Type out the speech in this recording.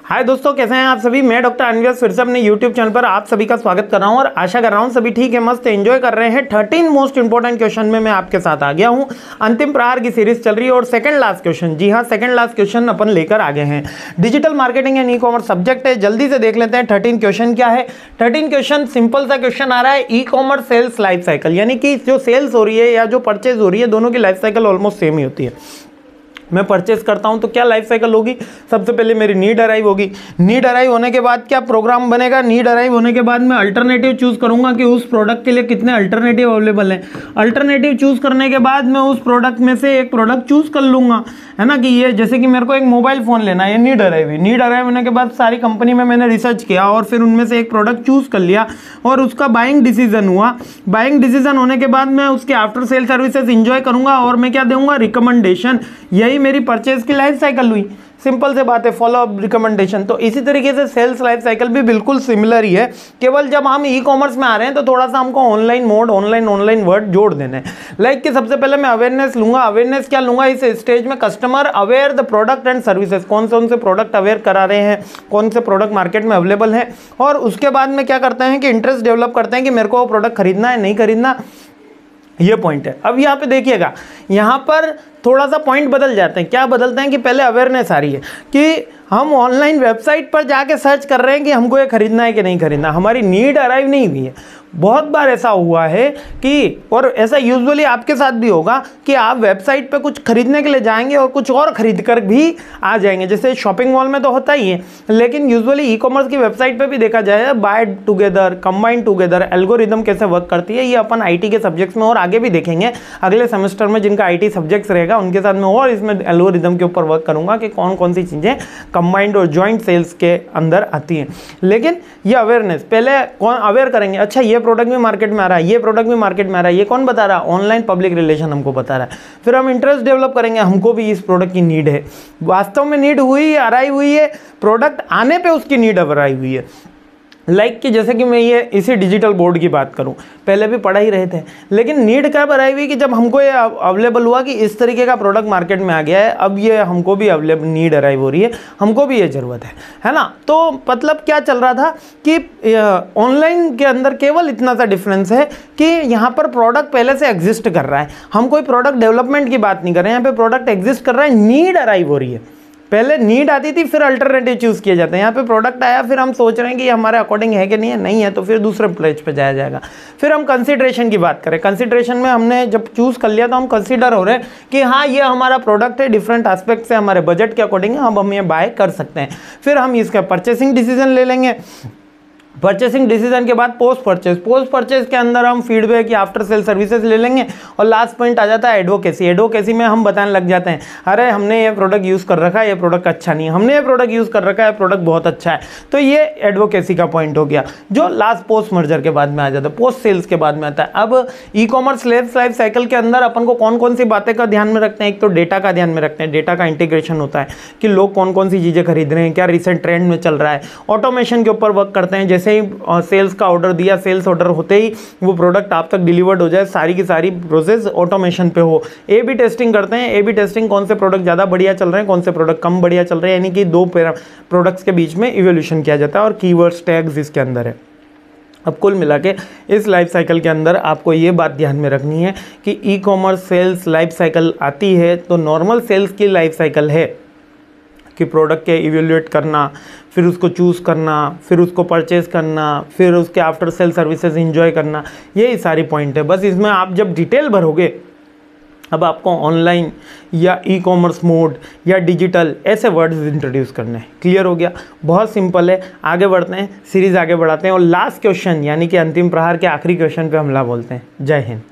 हाय दोस्तों, कैसे हैं आप सभी। मैं डॉक्टर अनव्यास फिर से अपने यूट्यूब चैनल पर आप सभी का स्वागत कर रहा हूं और आशा कर रहा हूं सभी ठीक है, मस्त एंजॉय कर रहे हैं। 13 मोस्ट इंपोर्टेंट क्वेश्चन में मैं आपके साथ आ गया हूं। अंतिम प्रहार की सीरीज चल रही है और सेकंड लास्ट क्वेश्चन, जी हां सेकंड लास्ट क्वेश्चन अपन लेकर आ गए हैं। Digital marketing and e commerce subject है। जल्दी से देख लेते हैं 13 क्वेश्चन क्या है। 13 क्वेश्चन सिंपल सा क्वेश्चन आ रहा है, e commerce sales life cycle, यानी कि जो सेल्स हो रही है या जो परचेज हो रही है दोनों की लाइफ साइकिल ऑलमोस्ट सेम ही होती है। मैं परचेस करता हूं तो क्या लाइफ साइकिल होगी, सबसे पहले मेरी नीड अराइव होगी। नीड अराइव होने के बाद क्या प्रोग्राम बनेगा। नीड अराइव होने के बाद मैं अल्टरनेटिव चूज करूंगा कि उस प्रोडक्ट के लिए कितने अल्टरनेटिव अवेलेबल हैं। अल्टरनेटिव चूज करने के बाद मैं उस प्रोडक्ट में से एक प्रोडक्ट चूज कर लूंगा, है ना। कि ये जैसे कि मेरे को एक मोबाइल फोन लेना है, ये नीड अराइव है। नीड अराइव होने के बाद सारी कंपनी में मैंने रिसर्च किया और फिर उनमें से एक प्रोडक्ट चूज कर लिया और उसका बाइंग डिसीजन हुआ। बाइंग डिसीजन होने के बाद मैं उसके आफ्टर सेल सर्विसेज इंजॉय करूंगा और मैं क्या दूंगा, रिकमेंडेशन। यही मेरी परचेज की लाइफ साइकिल हुई। सिंपल से बात है, फॉलो अप, रिकमेंडेशन। तो इसी तरीके से सेल्स लाइफ साइकिल भी बिल्कुल सिमिलर ही है, केवल जब हम ई कॉमर्स में आ रहे हैं तो थोड़ा सा हमको ऑनलाइन मोड, ऑनलाइन वर्ड जोड़ देने हैं। लाइक कि सबसे पहले मैं अवेयरनेस लूंगा। अवेयरनेस क्या लूंगा इस स्टेज में, customer aware the product and services. कौन से प्रोडक्ट अवेयर करा रहे हैं, कौन से प्रोडक्ट मार्केट में अवेलेबल है। और उसके बाद में क्या करते हैं कि इंटरेस्ट डेवलप करते हैं कि मेरे को वो प्रोडक्ट खरीदना है नहीं खरीदना, ये पॉइंट है। अब यहाँ पे देखिएगा, यहाँ पर थोड़ा सा पॉइंट बदल जाते हैं। क्या बदलते हैं कि पहले अवेयरनेस आ रही है कि हम ऑनलाइन वेबसाइट पर जाके सर्च कर रहे हैं कि हमको ये खरीदना है कि नहीं खरीदना। हमारी नीड अराइव नहीं हुई है। बहुत बार ऐसा हुआ है कि, और ऐसा यूजुअली आपके साथ भी होगा कि आप वेबसाइट पे कुछ खरीदने के लिए जाएंगे और कुछ और खरीद कर भी आ जाएंगे। जैसे शॉपिंग मॉल में तो होता ही है, लेकिन यूजुअली ई कॉमर्स की वेबसाइट पे भी देखा जाए, buy together, combine together, algorithm कैसे वर्क करती है, ये अपन आईटी के सब्जेक्ट्स में और आगे भी देखेंगे। अगले सेमेस्टर में जिनका आईटी सब्जेक्ट्स रहेगा उनके साथ में और इसमें एल्गोरिदम के ऊपर वर्क करूंगा कि कौन कौन सी चीज़ें कंबाइंड और जॉइंट सेल्स के अंदर आती हैं। लेकिन ये अवेयरनेस पहले कौन अवेयर करेंगे, अच्छा ये प्रोडक्ट भी मार्केट में आ रहा है, ये प्रोडक्ट भी मार्केट में आ रहा है, ये कौन बता रहा है, ऑनलाइन पब्लिक रिलेशन हमको बता रहा है। फिर हम इंटरेस्ट डेवलप करेंगे, हमको भी इस प्रोडक्ट की नीड है, वास्तव में नीड हुई, अराइव हुई है, प्रोडक्ट आने पे उसकी नीड अराइव हुई है। लाइक कि जैसे कि मैं ये इसी डिजिटल बोर्ड की बात करूं, पहले भी पढ़ा ही रहे थे, लेकिन नीड कब अराइव हुई कि जब हमको ये अवेलेबल हुआ कि इस तरीके का प्रोडक्ट मार्केट में आ गया है, अब ये हमको भी अवेलेबल नीड अराइव हो रही है, हमको भी ये ज़रूरत है ना। तो मतलब क्या चल रहा था कि ऑनलाइन के अंदर केवल इतना सा डिफरेंस है कि यहाँ पर प्रोडक्ट पहले से एग्जिस्ट कर रहा है। हम कोई प्रोडक्ट डेवलपमेंट की बात नहीं कर रहे हैं, यहाँ पे प्रोडक्ट एग्जिस्ट कर रहा है, नीड अराइव हो रही है। पहले नीड आती थी, फिर अल्टरनेटिव चूज किए जाते हैं। यहाँ पे प्रोडक्ट आया, फिर हम सोच रहे हैं कि ये हमारे अकॉर्डिंग है कि नहीं है, नहीं है तो फिर दूसरे प्लेस पे जाया जाएगा। फिर हम कंसिडरेशन की बात करें, कंसिडरेशन में हमने जब चूज कर लिया तो हम कंसिडर हो रहे हैं कि हाँ ये हमारा प्रोडक्ट है, डिफरेंट एस्पेक्ट से हमारे बजट के अकॉर्डिंग हम ये बाय कर सकते हैं। फिर हम इसका परचेसिंग डिसीजन ले लेंगे। परचेसिंग डिसीजन के बाद पोस्ट परचेज के अंदर हम फीडबैक या आफ्टर सेल सर्विसेज ले लेंगे। और लास्ट पॉइंट आ जाता है एडवोकेसी। एडवोकेसी में हम बताने लग जाते हैं, अरे हमने ये प्रोडक्ट यूज़ कर रखा है, ये प्रोडक्ट अच्छा नहीं है, हमने ये प्रोडक्ट यूज़ कर रखा है, प्रोडक्ट बहुत अच्छा है। तो ये एडवोकेसी का पॉइंट हो गया, जो लास्ट पोस्ट मर्जर के बाद में आ जाता है, पोस्ट सेल्स के बाद में आता है। अब ई कॉमर्स लाइफ साइकिल के अंदर अपन को कौन कौन सी बातें का ध्यान में रखते हैं। एक तो डेटा का ध्यान में रखते हैं, डेटा का इंटीग्रेशन होता है कि लोग कौन कौन सी चीज़ें खरीद रहे हैं, क्या रिसेंट ट्रेंड में चल रहा है। ऑटोमेशन के ऊपर वर्क करते हैं, जैसे ही सेल्स का ऑर्डर दिया, सेल्स ऑर्डर होते ही वो प्रोडक्ट आप तक डिलीवर्ड हो जाए, सारी की सारी प्रोसेस ऑटोमेशन पे हो। ए बी टेस्टिंग करते हैं। ए बी टेस्टिंग, कौन से प्रोडक्ट ज़्यादा बढ़िया चल रहे हैं, कौन से प्रोडक्ट कम बढ़िया चल रहे हैं, यानी कि दो प्रोडक्ट्स के बीच में इवोल्यूशन किया जाता है और कीवर्ड्स टैग्स इसके अंदर है। अब कुल मिला के इस लाइफ साइकिल के अंदर आपको ये बात ध्यान में रखनी है कि e commerce sales life cycle आती है तो नॉर्मल सेल्स की लाइफ साइकिल है कि प्रोडक्ट के इवेल्युएट करना, फिर उसको चूज़ करना, फिर उसको परचेज करना, फिर उसके आफ्टर सेल सर्विसेज इंजॉय करना, यही सारी पॉइंट है। बस इसमें आप जब डिटेल भरोगे, अब आपको ऑनलाइन या ई कॉमर्स मोड या डिजिटल ऐसे वर्ड्स इंट्रोड्यूस करने हैं। क्लियर हो गया, बहुत सिंपल है। आगे बढ़ते हैं, सीरीज़ आगे बढ़ाते हैं और लास्ट क्वेश्चन यानी कि अंतिम प्रहार के आखिरी क्वेश्चन पे हमला बोलते हैं। जय हिंद।